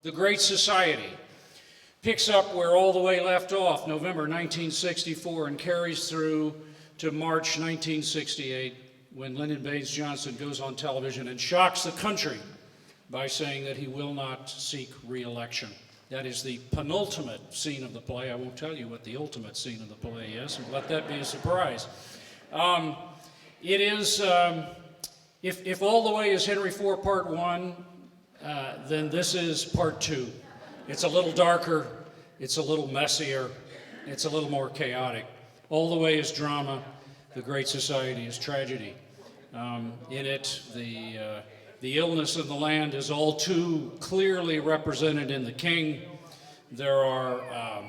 The Great Society picks up where all the way left off, November 1964, and carries through to March 1968, when Lyndon Baines Johnson goes on television and shocks the country by saying that he will not seek re-election. That is the penultimate scene of the play. I won't tell you what the ultimate scene of the play is, and let that be a surprise. It is, if All the Way is Henry IV Part 1, then this is Part 2. It's a little darker, it's a little messier, it's a little more chaotic. All the Way is drama, The Great Society is tragedy. In it, the illness of the land is all too clearly represented in the king. There are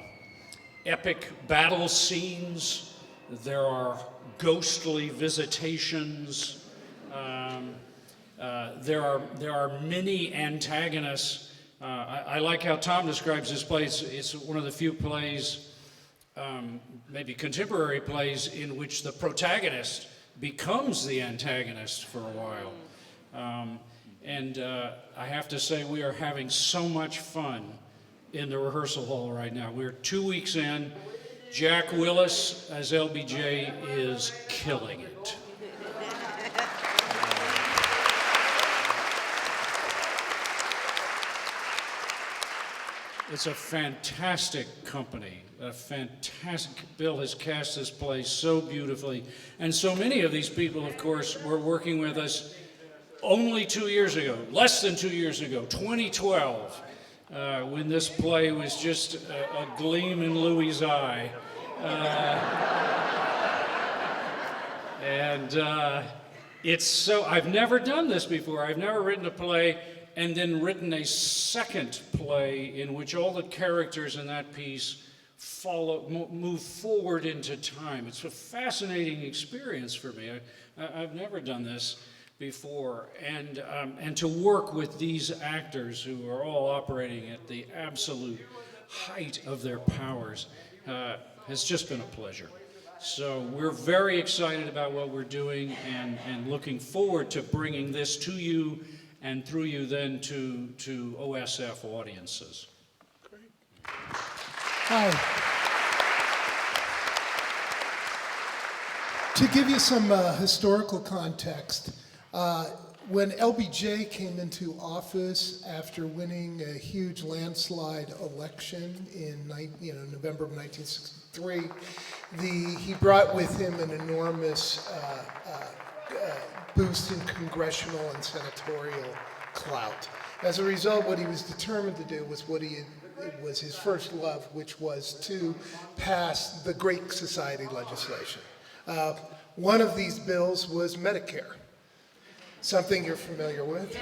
epic battle scenes. There are ghostly visitations. There are many antagonists. I like how Tom describes this play. It's one of the few plays, maybe contemporary plays, in which the protagonist becomes the antagonist for a while. I have to say, we are having so much fun in the rehearsal hall right now. We're 2 weeks in. Jack Willis as LBJ is killing it. It's a fantastic company, Bill has cast this play so beautifully, and so many of these people, of course, were working with us only 2 years ago, less than 2 years ago, 2012, when this play was just a gleam in Louis's eye. It's so, I've never done this before. I've never written a play and then written a second play in which all the characters in that piece move forward into time. It's a fascinating experience for me. I've never done this before, and to work with these actors who are all operating at the absolute height of their powers has just been a pleasure. So we're very excited about what we're doing and looking forward to bringing this to you and through you then to OSF audiences. Great. Hi. To give you some historical context, when LBJ came into office after winning a huge landslide election in November of 1963, he brought with him an enormous boost in congressional and senatorial clout. As a result, what he was determined to do was it was his first love, which was to pass the Great Society legislation. One of these bills was Medicare, something you're familiar with.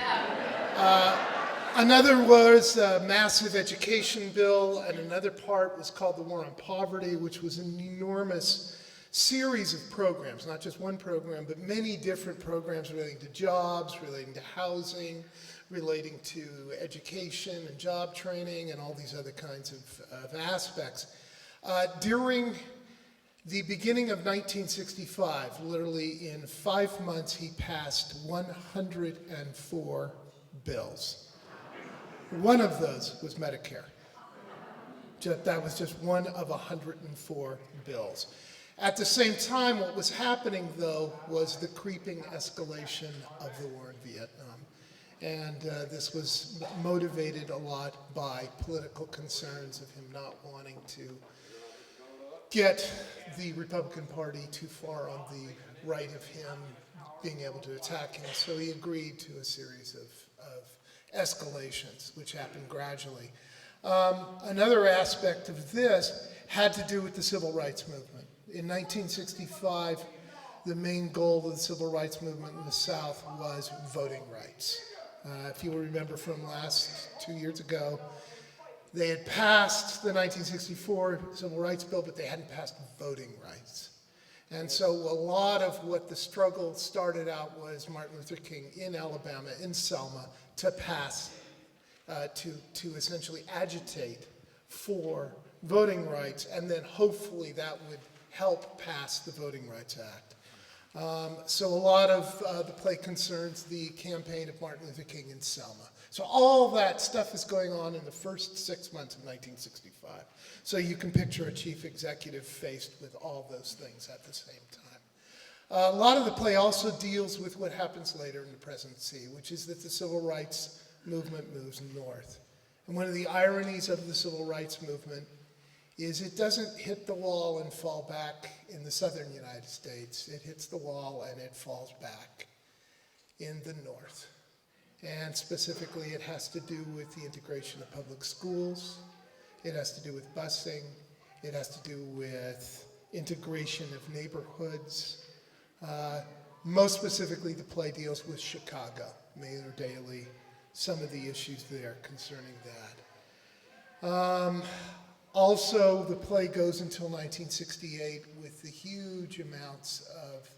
Another was a massive education bill, and another part was called the War on Poverty, which was an enormous series of programs, not just one program, but many different programs relating to jobs, relating to housing, relating to education and job training, and all these other kinds of aspects. During the beginning of 1965, literally in 5 months, he passed 104 bills. One of those was Medicare. That was just one of 104 bills. At the same time, what was happening, though, was the creeping escalation of the war in Vietnam. And this was motivated a lot by political concerns of him not wanting to get the Republican Party too far on the right of him being able to attack him. So he agreed to a series of escalations, which happened gradually. Another aspect of this had to do with the civil rights movement. In 1965, the main goal of the civil rights movement in the South was voting rights. If you will remember from last 2 years ago, they had passed the 1964 Civil Rights Bill, but they hadn't passed voting rights. And so a lot of what the struggle started out was Martin Luther King in Alabama, in Selma, to pass, to essentially agitate for voting rights, and then hopefully that would help pass the Voting Rights Act. So a lot of the play concerns the campaign of Martin Luther King in Selma. So all that stuff is going on in the first 6 months of 1965. So you can picture a chief executive faced with all those things at the same time. A lot of the play also deals with what happens later in the presidency, which is that the civil rights movement moves north. And one of the ironies of the civil rights movement is it doesn't hit the wall and fall back in the southern United States. It hits the wall and it falls back in the north. And specifically, it has to do with the integration of public schools. It has to do with busing. It has to do with integration of neighborhoods. Most specifically, the play deals with Chicago, Mayor Daley, some of the issues there concerning that. Also, the play goes until 1968 with the huge amounts of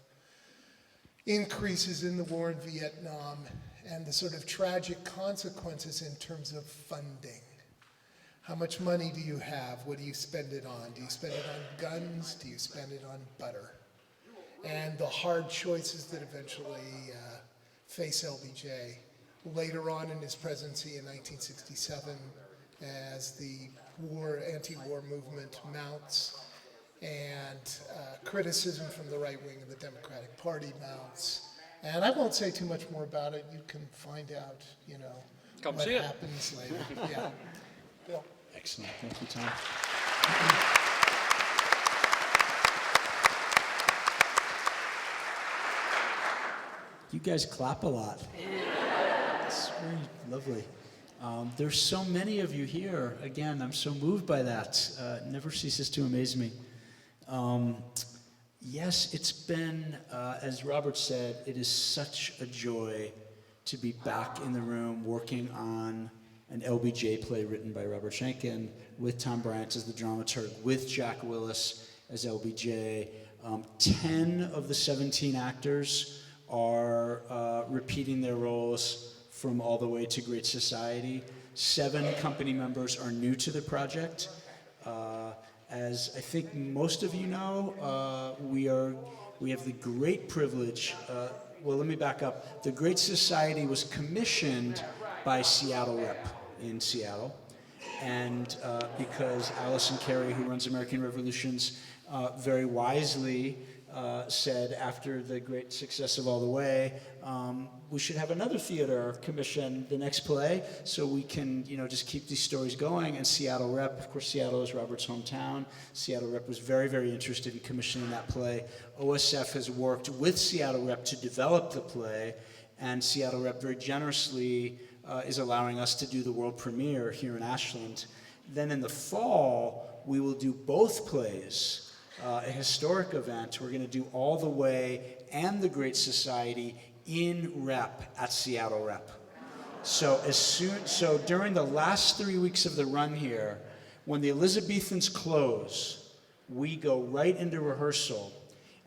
increases in the war in Vietnam and the sort of tragic consequences in terms of funding. How much money do you have? What do you spend it on? Do you spend it on guns? Do you spend it on butter? And the hard choices that eventually face LBJ. Later on in his presidency in 1967, as the anti-war movement mounts and criticism from the right wing of the Democratic Party mounts. And I won't say too much more about it. You can find out, Come what see it. happens later. Yeah. Bill. Excellent. Thank you, Tom. You guys clap a lot. It's very lovely. There's so many of you here. Again, I'm so moved by that. It never ceases to amaze me. Yes, it's been, as Robert said, it is such a joy to be back in the room working on an LBJ play written by Robert Schenkkan with Tom Bryant as the dramaturg, with Jack Willis as LBJ. 10 of the 17 actors are repeating their roles from All the Way to Great Society. 7 company members are new to the project. As I think most of you know, we have the great privilege, well, let me back up. The Great Society was commissioned by Seattle Rep in Seattle. And because Allison Carey, who runs American Revolutions, very wisely said after the great success of All the Way, we should have another theater commission the next play so we can, just keep these stories going. And Seattle Rep, of course, Seattle is Robert's hometown. Seattle Rep was very, very interested in commissioning that play. OSF has worked with Seattle Rep to develop the play, and Seattle Rep very generously is allowing us to do the world premiere here in Ashland. Then in the fall, we will do both plays. A historic event. We're going to do All the Way and the Great Society in Rep at Seattle Rep. So during the last 3 weeks of the run here, when the Elizabethans close, we go right into rehearsal,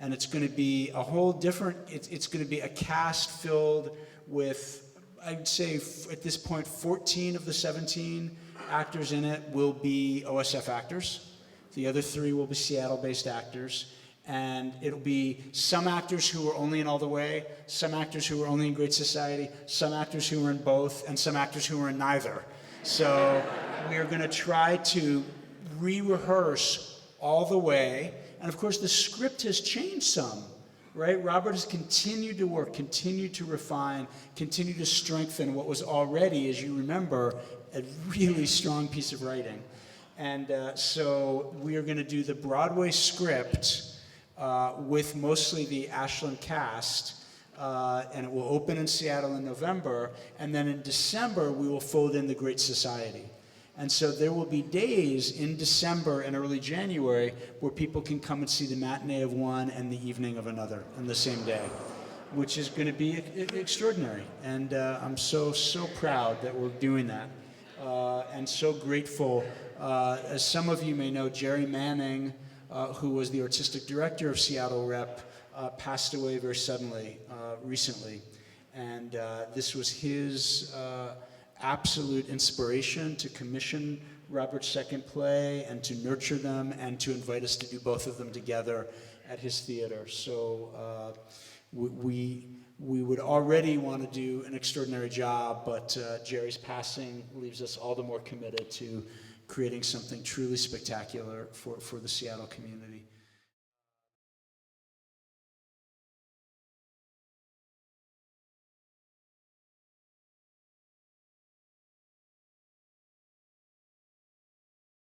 and it's going to be a whole different. It's going to be a cast filled with, I'd say at this point, 14 of the 17 actors in it will be OSF actors. The other 3 will be Seattle-based actors, and it'll be some actors who were only in All the Way, some actors who were only in Great Society, some actors who were in both, and some actors who were in neither. So we're going to try to re-rehearse All the Way, and of course the script has changed some, right? Robert has continued to work, continued to refine, continued to strengthen what was already, as you remember, a really strong piece of writing. And so we are going to do the Broadway script with mostly the Ashland cast, and it will open in Seattle in November, and then in December we will fold in the Great Society. And so there will be days in December and early January where people can come and see the matinee of one and the evening of another on the same day, which is going to be extraordinary. And I'm so proud that we're doing that, and so grateful. As some of you may know, Jerry Manning, who was the artistic director of Seattle Rep, passed away very suddenly recently. And this was his absolute inspiration to commission Robert's second play and to nurture them and to invite us to do both of them together at his theater. So we we would already want to do an extraordinary job, but Jerry's passing leaves us all the more committed to creating something truly spectacular for the Seattle community.